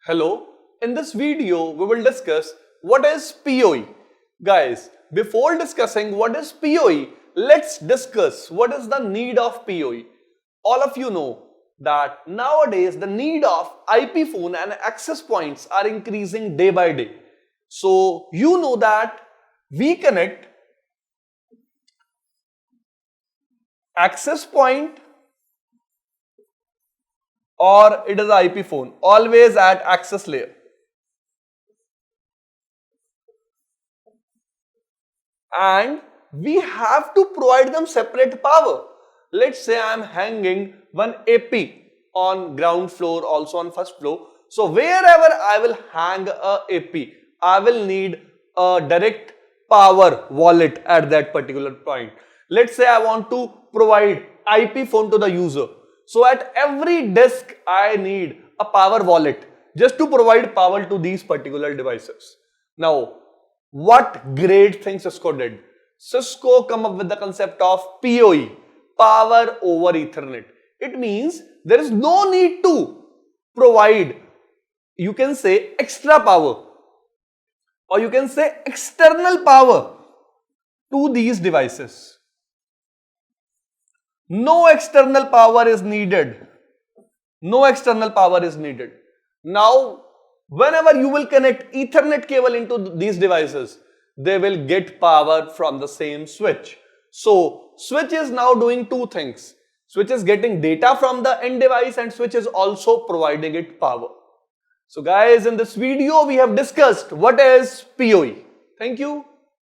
Hello, in this video we will discuss what is PoE. Guys, before discussing what is PoE, let's discuss what is the need of PoE. All of you know that nowadays the need of IP phone and access points are increasing day by day. So you know that we connect access point or it is IP phone always at access layer. And we have to provide them separate power. Let's say I am hanging one AP on ground floor, also on first floor. So wherever I will hang a AP, I will need a direct power wallet at that particular point. Let's say I want to provide IP phone to the user. So at every desk I need a power wallet just to provide power to these particular devices. Now, what great thing Cisco did? Cisco come up with the concept of PoE, power over Ethernet. It means there is no need to provide, you can say, extra power or you can say external power to these devices. No external power is needed. No external power is needed. Now, whenever you will connect Ethernet cable into these devices, they will get power from the same switch. So, switch is now doing two things. Switch is getting data from the end device and switch is also providing it power. So guys, in this video we have discussed what is PoE. Thank you.